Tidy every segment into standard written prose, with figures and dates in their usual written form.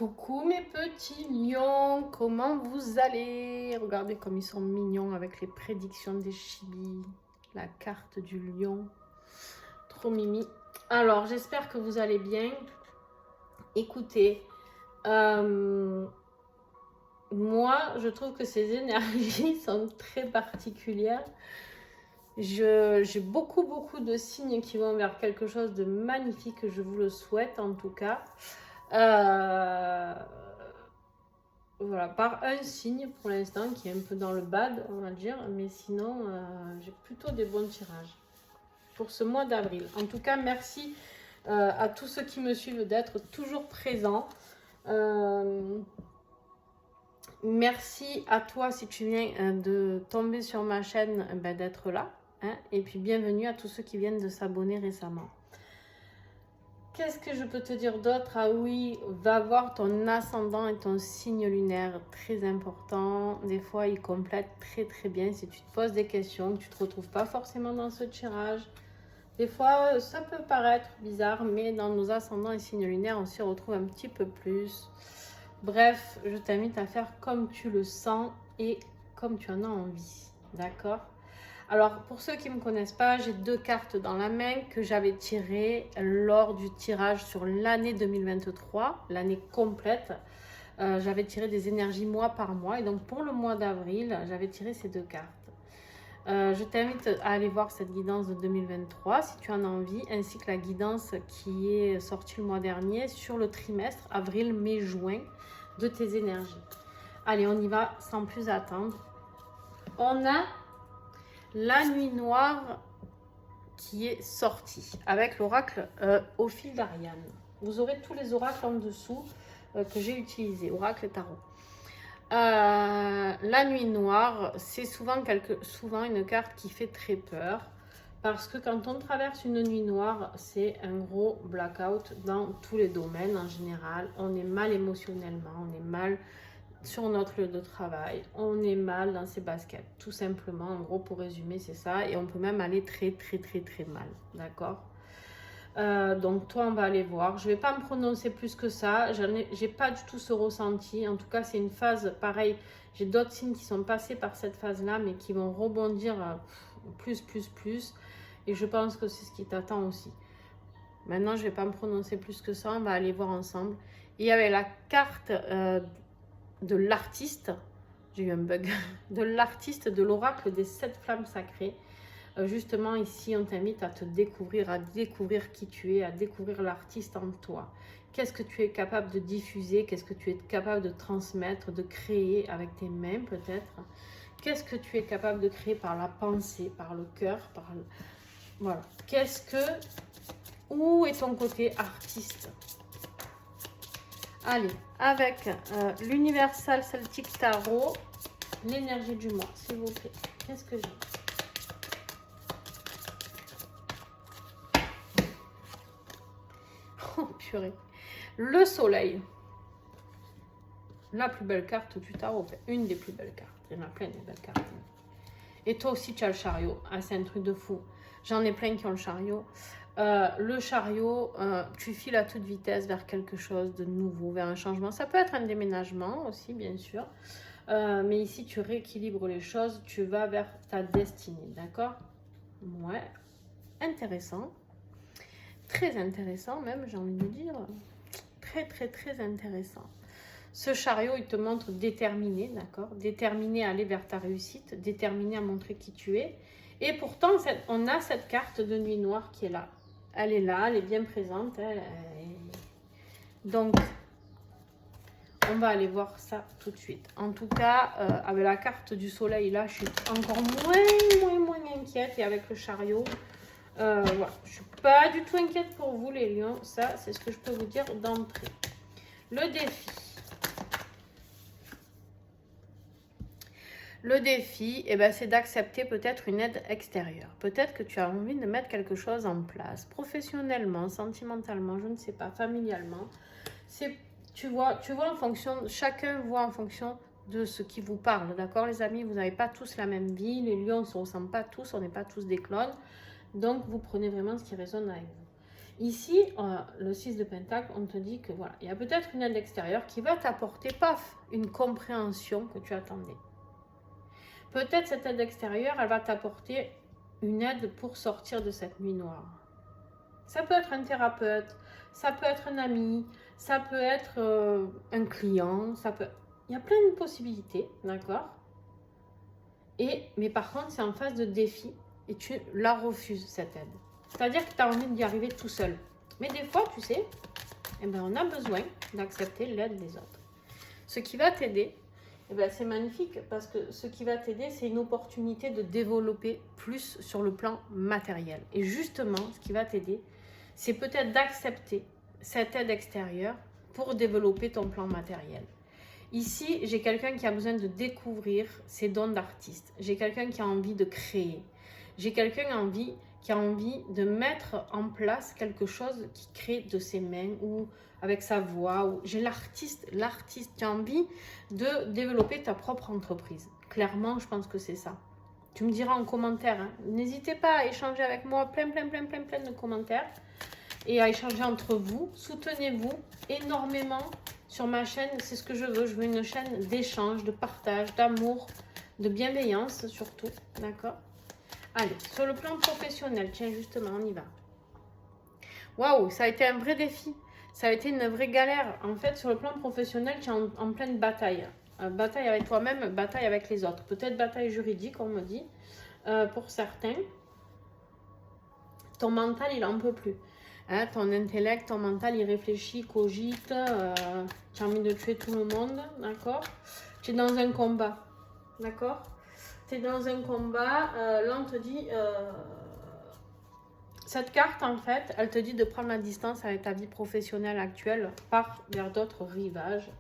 Coucou mes petits lions, comment vous allez? Regardez comme ils sont mignons avec les prédictions des chibis, la carte du lion, trop mimi. Alors j'espère que vous allez bien. Écoutez, moi je trouve que ces énergies sont très particulières. J'ai beaucoup de signes qui vont vers quelque chose de magnifique, je vous le souhaite en tout cas. Voilà, par un signe pour l'instant qui est un peu dans le bad, on va dire, mais sinon j'ai plutôt des bons tirages pour ce mois d'avril. En tout cas, merci à tous ceux qui me suivent d'être toujours présents. Merci à toi si tu viens de tomber sur ma chaîne, d'être là. Hein, et puis bienvenue à tous ceux qui viennent de s'abonner récemment. Qu'est-ce que je peux te dire d'autre? Ah oui, va voir ton ascendant et ton signe lunaire, très important. Des fois, ils complètent très bien. Si tu te poses des questions, que tu ne te retrouves pas forcément dans ce tirage. Des fois, ça peut paraître bizarre, mais dans nos ascendants et signes lunaires, on s'y retrouve un petit peu plus. Bref, je t'invite à faire comme tu le sens et comme tu en as envie. D'accord? Alors, pour ceux qui ne me connaissent pas, j'ai deux cartes dans la main que j'avais tirées lors du tirage sur l'année 2023, l'année complète. J'avais tiré des énergies mois par mois. Et donc, pour le mois d'avril, j'avais tiré ces deux cartes. Je t'invite à aller voir cette guidance de 2023 si tu en as envie, ainsi que la guidance qui est sortie le mois dernier sur le trimestre avril, mai, juin de tes énergies. Allez, on y va sans plus attendre. On a la nuit noire qui est sortie avec l'oracle au fil d'Ariane. Vous aurez tous les oracles en dessous que j'ai utilisés, oracle et tarot. La nuit noire, c'est souvent une carte qui fait très peur parce que quand on traverse une nuit noire, c'est un gros blackout dans tous les domaines en général. On est mal émotionnellement, on est mal sur notre lieu de travail, on est mal dans ses baskets, tout simplement. En gros, pour résumer, c'est ça. Et on peut même aller très mal, d'accord? Donc toi, on va aller voir. Je vais pas me prononcer plus que ça. J'ai pas du tout ce ressenti. En tout cas, c'est une phase pareille. J'ai d'autres signes qui sont passés par cette phase-là, mais qui vont rebondir plus. Et je pense que c'est ce qui t'attend aussi. Maintenant, je vais pas me prononcer plus que ça. On va aller voir ensemble. Et il y avait la carte de l'artiste, j'ai eu un bug, de l'artiste de l'oracle des 7 flammes sacrées. Justement, ici, on t'invite à te découvrir, à découvrir qui tu es, à découvrir l'artiste en toi. Qu'est-ce que tu es capable de diffuser, qu'est-ce que tu es capable de transmettre, de créer avec tes mains peut-être. Qu'est-ce que tu es capable de créer par la pensée, par le cœur, Voilà. Où est ton côté artiste? Allez, avec l'Universal Celtic Tarot, l'énergie du mois, s'il vous plaît. Qu'est-ce que j'ai? Oh purée. Le soleil. La plus belle carte du tarot. Enfin, une des plus belles cartes. Il y en a plein de belles cartes. Et toi aussi, tu as le chariot. Ah, c'est un truc de fou. J'en ai plein qui ont le chariot. Le chariot, tu files à toute vitesse vers quelque chose de nouveau, vers un changement. Ça peut être un déménagement aussi, bien sûr. Mais ici, tu rééquilibres les choses. Tu vas vers ta destinée, d'accord? Ouais, intéressant. Très intéressant même, j'ai envie de dire. Très intéressant. Ce chariot, il te montre déterminé, d'accord? Déterminé à aller vers ta réussite, déterminé à montrer qui tu es. Et pourtant, on a cette carte de nuit noire qui est là. Elle est là, elle est bien présente. Donc, on va aller voir ça tout de suite. En tout cas, avec la carte du soleil, là, je suis encore moins inquiète. Et avec le chariot, voilà. Je ne suis pas du tout inquiète pour vous, les lions. Ça, c'est ce que je peux vous dire d'entrée. Le défi. Le défi, c'est d'accepter peut-être une aide extérieure. Peut-être que tu as envie de mettre quelque chose en place, professionnellement, sentimentalement, je ne sais pas, familialement. Tu vois en fonction, chacun voit en fonction de ce qui vous parle, d'accord les amis? Vous n'avez pas tous la même vie, les lions ne se ressemblent pas tous, on n'est pas tous des clones. Donc, vous prenez vraiment ce qui résonne avec vous. Ici, le 6 de Pentacle, on te dit que voilà, il y a peut-être une aide extérieure qui va t'apporter, paf, une compréhension que tu attendais. Peut-être cette aide extérieure, elle va t'apporter une aide pour sortir de cette nuit noire. Ça peut être un thérapeute, ça peut être un ami, ça peut être un client, ça peut... Il y a plein de possibilités, d'accord? Mais par contre, c'est en phase de défi et tu la refuses, cette aide. C'est-à-dire que tu as envie d'y arriver tout seul. Mais des fois, tu sais, eh ben, on a besoin d'accepter l'aide des autres. Ce qui va t'aider, eh ben, c'est magnifique parce que ce qui va t'aider, c'est une opportunité de développer plus sur le plan matériel. Et justement, ce qui va t'aider, c'est peut-être d'accepter cette aide extérieure pour développer ton plan matériel. Ici, j'ai quelqu'un qui a besoin de découvrir ses dons d'artiste. J'ai quelqu'un qui a envie de créer. J'ai quelqu'un qui a envie de mettre en place quelque chose qui crée de ses mains ou avec sa voix. J'ai l'artiste qui a envie de développer ta propre entreprise. Clairement, je pense que c'est ça. Tu me diras en commentaire. Hein. N'hésitez pas à échanger avec moi, plein de commentaires. Et à échanger entre vous. Soutenez-vous énormément sur ma chaîne. C'est ce que je veux. Je veux une chaîne d'échange, de partage, d'amour, de bienveillance surtout. D'accord? Allez, sur le plan professionnel, tiens, justement, on y va. Waouh, ça a été un vrai défi. Ça a été une vraie galère. En fait, sur le plan professionnel, tu es en pleine bataille. Bataille avec toi-même, bataille avec les autres. Peut-être bataille juridique, on me dit, pour certains. Ton mental, il n'en peut plus. Hein, ton intellect, ton mental, il réfléchit, cogite. Tu as envie de tuer tout le monde, d'accord? Tu es dans un combat, d'accord? Tu es dans un combat. Là, on te dit... cette carte, en fait, elle te dit de prendre la distance avec ta vie professionnelle actuelle, par vers d'autres rivages.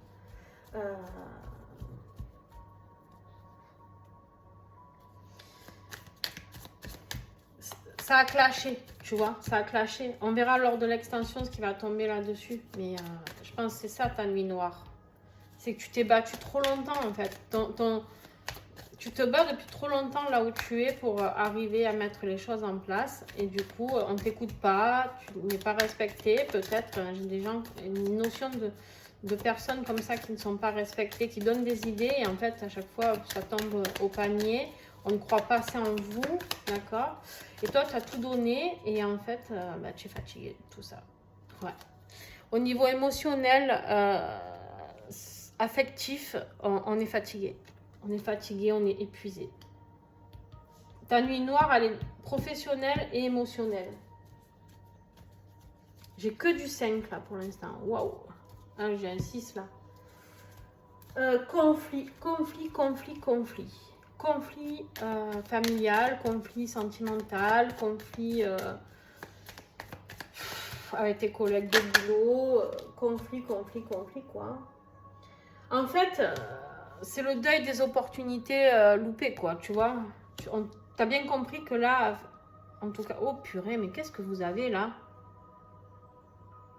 Ça a clashé, tu vois, ça a clashé. On verra lors de l'extension ce qui va tomber là-dessus. Mais je pense que c'est ça ta nuit noire. C'est que tu t'es battu trop longtemps, en fait. Tu te bats depuis trop longtemps là où tu es pour arriver à mettre les choses en place. Et du coup, on ne t'écoute pas, tu n'es pas respecté. Peut-être, j'ai des gens, une notion de personnes comme ça qui ne sont pas respectées, qui donnent des idées. Et en fait, à chaque fois, ça tombe au panier. On ne croit pas assez en vous, d'accord? Et toi, tu as tout donné et en fait, tu es fatigué de tout ça. Ouais. Au niveau émotionnel, affectif, on est fatigué. On est fatigué, on est épuisé. Ta nuit noire, elle est professionnelle et émotionnelle. J'ai que du 5 là pour l'instant. Waouh! Ah, j'ai un 6 là. Conflit familial, conflit sentimental, conflit avec tes collègues de boulot, conflit quoi. En fait, c'est le deuil des opportunités loupées quoi, tu vois. T'as bien compris que là, en tout cas, oh purée, mais qu'est-ce que vous avez là?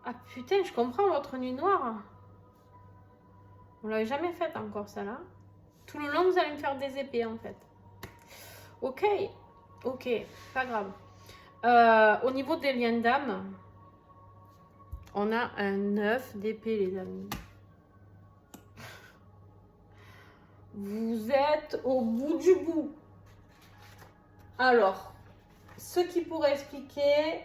Ah putain, je comprends votre nuit noire. On l'avait jamais faite encore ça là. Tout le long, vous allez me faire des épées, en fait. Ok, pas grave. Au niveau des liens d'âme, on a un 9 d'épée, les amis. Vous êtes au bout du bout. Alors, ce qui pourrait expliquer...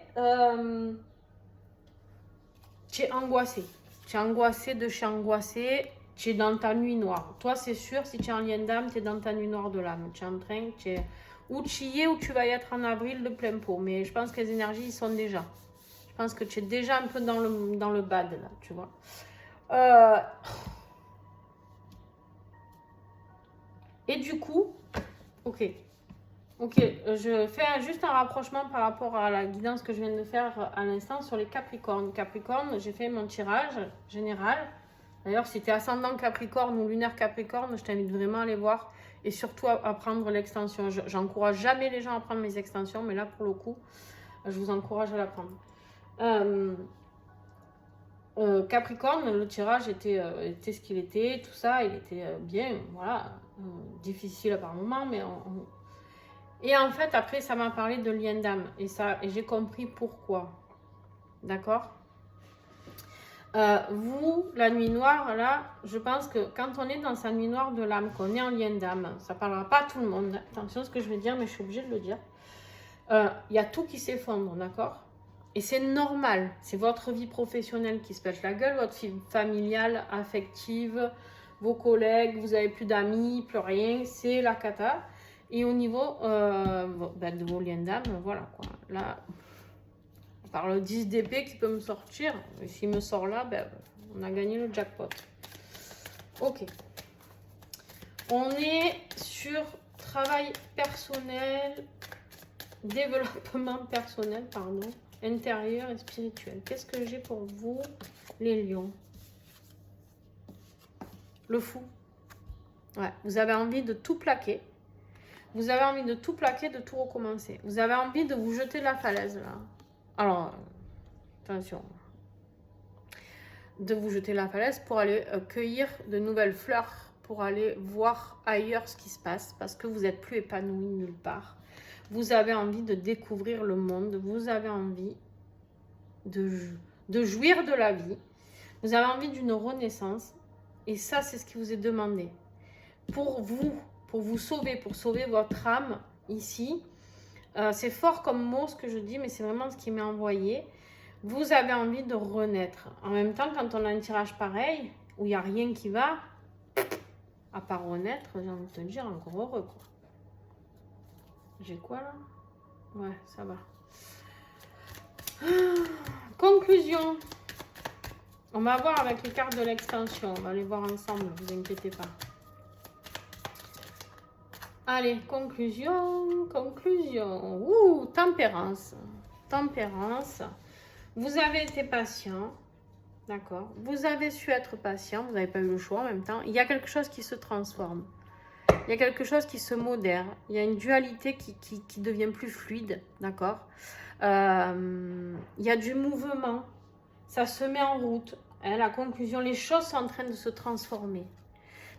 tu es angoissé. Tu es angoissé de chez angoissé. Tu es dans ta nuit noire. Toi, c'est sûr, si tu es en lien d'âme, tu es dans ta nuit noire de l'âme. Tu es en train, ou tu y es, ou tu vas y être en avril de plein pot. Mais je pense que les énergies, ils sont déjà. Je pense que tu es déjà un peu dans le bad, là, tu vois. Et du coup, ok, je fais juste un rapprochement par rapport à la guidance que je viens de faire à l'instant sur les Capricornes. Capricorne, j'ai fait mon tirage général. D'ailleurs, si tu es ascendant Capricorne ou lunaire Capricorne, je t'invite vraiment à aller voir et surtout à prendre l'extension. J'encourage jamais les gens à prendre mes extensions, mais là, pour le coup, je vous encourage à la prendre. Capricorne, le tirage était ce qu'il était, tout ça, il était bien, voilà, difficile par moment, mais Et en fait, après, ça m'a parlé de lien d'âme, et j'ai compris pourquoi. D'accord? Vous, la nuit noire, là, je pense que quand on est dans sa nuit noire de l'âme, qu'on est en lien d'âme, ça ne parlera pas à tout le monde. Attention à ce que je vais dire, mais je suis obligée de le dire. Il y a tout qui s'effondre, d'accord? Et c'est normal. C'est votre vie professionnelle qui se pète la gueule, votre vie familiale, affective, vos collègues, vous n'avez plus d'amis, plus rien. C'est la cata. Et au niveau de vos liens d'âme, voilà quoi. Là, par le 10 d'épée qui peut me sortir, et s'il me sort là, ben, on a gagné le jackpot. Ok. On est sur travail personnel, développement personnel, pardon, intérieur et spirituel. Qu'est-ce que j'ai pour vous, les lions? Le fou. Ouais, vous avez envie de tout plaquer. Vous avez envie de tout plaquer, de tout recommencer. Vous avez envie de vous jeter de la falaise, là. Alors, attention. De vous jeter de la falaise pour aller cueillir de nouvelles fleurs, pour aller voir ailleurs ce qui se passe, parce que vous n'êtes plus épanoui nulle part. Vous avez envie de découvrir le monde, vous avez envie de jouir de la vie, vous avez envie d'une renaissance, et ça, c'est ce qui vous est demandé. Pour vous sauver, pour sauver votre âme, ici, c'est fort comme mot ce que je dis, mais c'est vraiment ce qui m'est envoyé. Vous avez envie de renaître. En même temps, quand on a un tirage pareil, où il n'y a rien qui va, à part renaître, j'ai envie de te dire, encore heureux, quoi. J'ai quoi, là? Ouais, ça va. Conclusion. On va voir avec les cartes de l'extension. On va les voir ensemble, ne vous inquiétez pas. Allez, conclusion. Ouh, tempérance. Tempérance. Vous avez été patient. D'accord. Vous avez su être patient. Vous n'avez pas eu le choix en même temps. Il y a quelque chose qui se transforme. Il y a quelque chose qui se modère. Il y a une dualité qui devient plus fluide. D'accord. Il y a du mouvement. Ça se met en route. Hein, la conclusion, les choses sont en train de se transformer.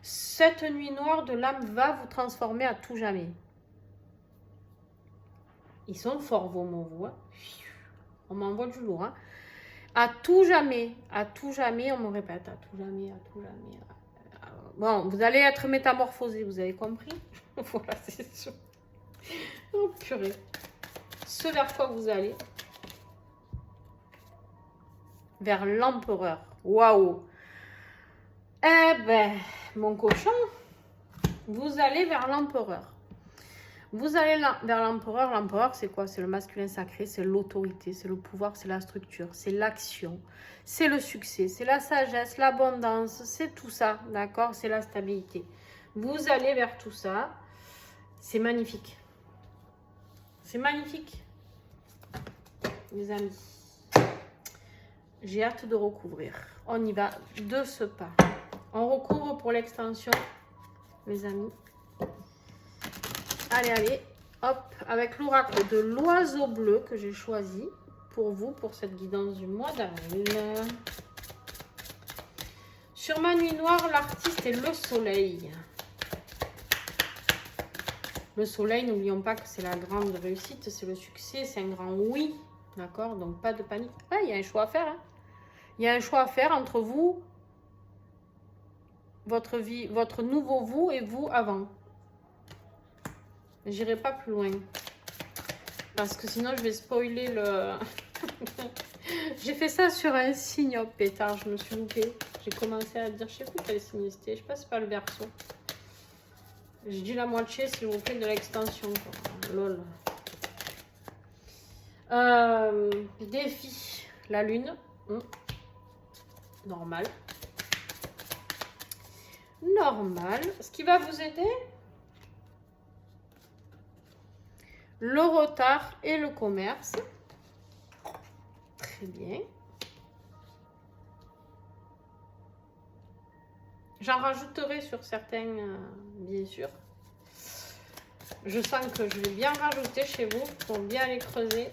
Cette nuit noire de l'âme va vous transformer à tout jamais. Ils sont forts vos mots, vous. Hein. On m'envoie du lourd. Hein. À tout jamais, on me répète, à tout jamais. Bon, vous allez être métamorphosé, vous avez compris? Voilà, c'est sûr. Oh purée. Ce vers quoi vous allez? Vers l'empereur. Waouh! Eh ben, mon cochon, vous allez vers l'empereur. Vous allez vers l'empereur. L'empereur, c'est quoi? C'est le masculin sacré, c'est l'autorité, c'est le pouvoir, c'est la structure, c'est l'action, c'est le succès, c'est la sagesse, l'abondance, c'est tout ça, d'accord? C'est la stabilité. Vous allez vers tout ça. C'est magnifique. C'est magnifique, les amis. J'ai hâte de recouvrir. On y va de ce pas. On recouvre pour l'extension, mes amis. Allez, hop, avec l'oracle de l'oiseau bleu que j'ai choisi pour vous, pour cette guidance du mois d'avril. Sur ma nuit noire, l'artiste est le soleil. Le soleil, n'oublions pas que c'est la grande réussite, c'est le succès, c'est un grand oui. D'accord? Donc, pas de panique. Ouais, il y a un choix à faire. Hein. Il y a un choix à faire entre vous, votre vie, votre nouveau vous et vous avant. J'irai pas plus loin. Parce que sinon, je vais spoiler le... J'ai fait ça sur un signe, oh pétard, je me suis loupée. J'ai commencé à dire, je sais plus quel signe c'était. Je sais pas, c'est pas le Verseau. J'ai dit la moitié, s'il vous plaît, de l'extension. Lol. Défi. La lune. Normal. Normal. Ce qui va vous aider, le retard et le commerce. Très bien. J'en rajouterai sur certains, bien sûr. Je sens que je vais bien rajouter chez vous pour bien les creuser.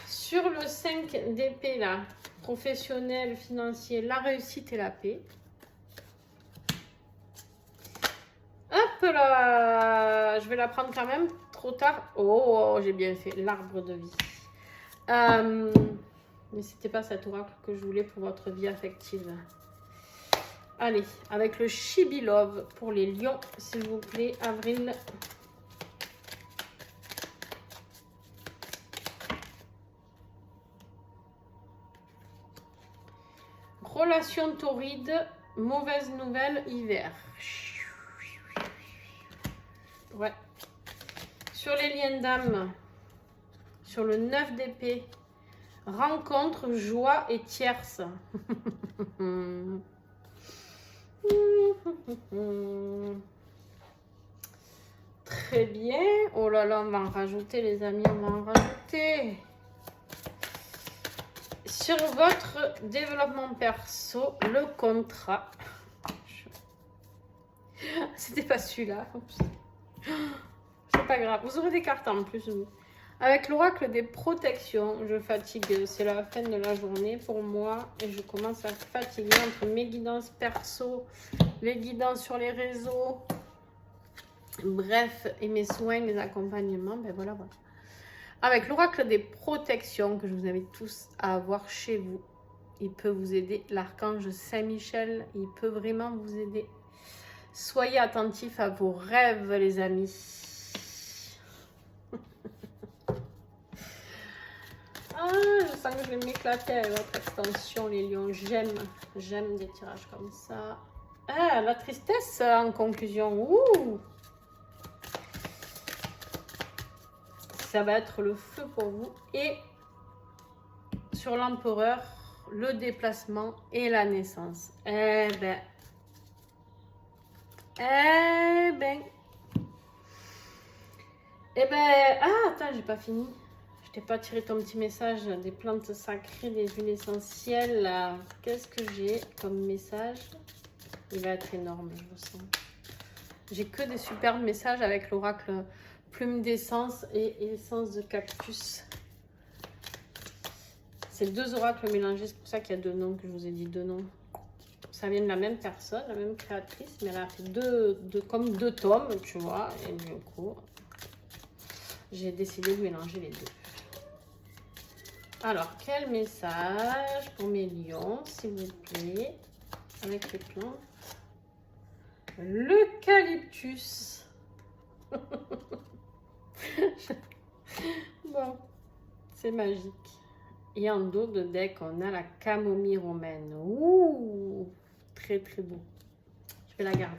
Sur le 5 d'épée, là, professionnel, financier, la réussite et la paix. Hop là, je vais la prendre quand même. Trop tard. Oh, j'ai bien fait. L'arbre de vie. Mais c'était pas cet oracle que je voulais pour votre vie affective. Allez, avec le Chibi Love pour les lions, s'il vous plaît, avril. Relation torride, mauvaise nouvelle, hiver. Ouais. Sur les liens d'âme, sur le 9 d'épée, rencontre, joie et tierce. Très bien. Oh là là, on va en rajouter, les amis, on va en rajouter. Sur votre développement perso, le contrat. C'était pas celui-là. C'est pas grave. Vous aurez des cartes en plus. Avec l'oracle des protections, je fatigue. C'est la fin de la journée pour moi. Et je commence à fatiguer entre mes guidances perso, les guidances sur les réseaux. Bref, et mes soins, mes accompagnements. Ben voilà, voilà. Avec l'oracle des protections que je vous invite tous à avoir chez vous. Il peut vous aider. L'archange Saint-Michel, il peut vraiment vous aider. Soyez attentifs à vos rêves, les amis. Ah, je sens que je vais m'éclater avec votre extension, les lions. J'aime des tirages comme ça. Ah, la tristesse en conclusion. Ouh! Ça va être le feu pour vous. Et sur l'empereur, le déplacement et la naissance. Eh ben. Ah, attends, j'ai pas fini. Je t'ai pas tiré ton petit message des plantes sacrées, des huiles essentielles. Qu'est-ce que j'ai comme message? Il va être énorme, je le sens. J'ai que des superbes messages avec l'oracle plume d'essence et essence de cactus. C'est deux oracles mélangés, c'est pour ça qu'il y a deux noms, que je vous ai dit deux noms. Ça vient de la même personne, la même créatrice, mais elle a fait comme deux tomes, tu vois. Et du coup, j'ai décidé de mélanger les deux. Alors, quel message pour mes lions, s'il vous plaît, avec les plantes? L'eucalyptus. Bon, c'est magique. Et en dos de deck, on a la camomille romaine. Ouh, très très beau. Je vais la garder.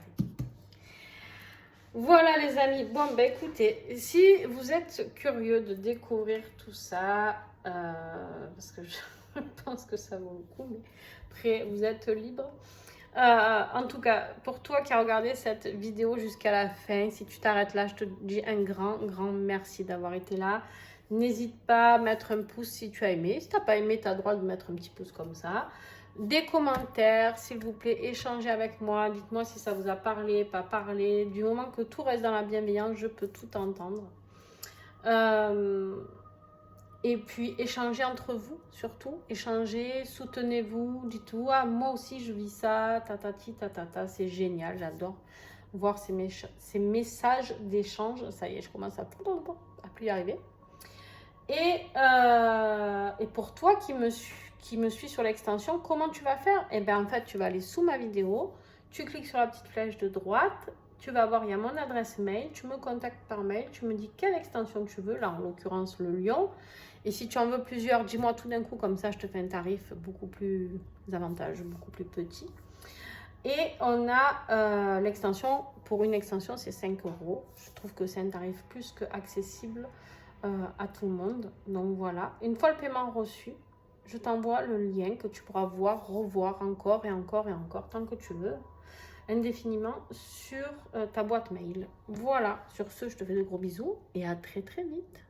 Voilà les amis. Bon, ben écoutez, si vous êtes curieux de découvrir tout ça, parce que je pense que ça vaut le coup, mais après, vous êtes libre. En tout cas, pour toi qui as regardé cette vidéo jusqu'à la fin, si tu t'arrêtes là, je te dis un grand merci d'avoir été là. N'hésite pas à mettre un pouce si tu as aimé. Si tu n'as pas aimé, tu as le droit de mettre un petit pouce comme ça. Des commentaires, s'il vous plaît, échangez avec moi. Dites-moi si ça vous a parlé, pas parlé. Du moment que tout reste dans la bienveillance, je peux tout entendre. Et puis, échangez entre vous, surtout. Échangez, soutenez-vous, dites-vous, ah, moi aussi, je vis ça, tatati, tatata, c'est génial, j'adore voir ces messages d'échange. Ça y est, je commence à plus y arriver. Et pour toi qui me suis sur l'extension, comment tu vas faire? Eh bien, en fait, tu vas aller sous ma vidéo, tu cliques sur la petite flèche de droite, tu vas voir, il y a mon adresse mail, tu me contactes par mail, tu me dis quelle extension tu veux, là, en l'occurrence, le lion. Et si tu en veux plusieurs, dis-moi tout d'un coup, comme ça, je te fais un tarif beaucoup plus avantageux, beaucoup plus petit. Et on a l'extension, pour une extension, c'est 5 €. Je trouve que c'est un tarif plus que accessible à tout le monde. Donc voilà, une fois le paiement reçu, je t'envoie le lien que tu pourras voir, revoir encore et encore et encore, tant que tu veux, indéfiniment sur ta boîte mail. Voilà, sur ce, je te fais de gros bisous et à très très vite.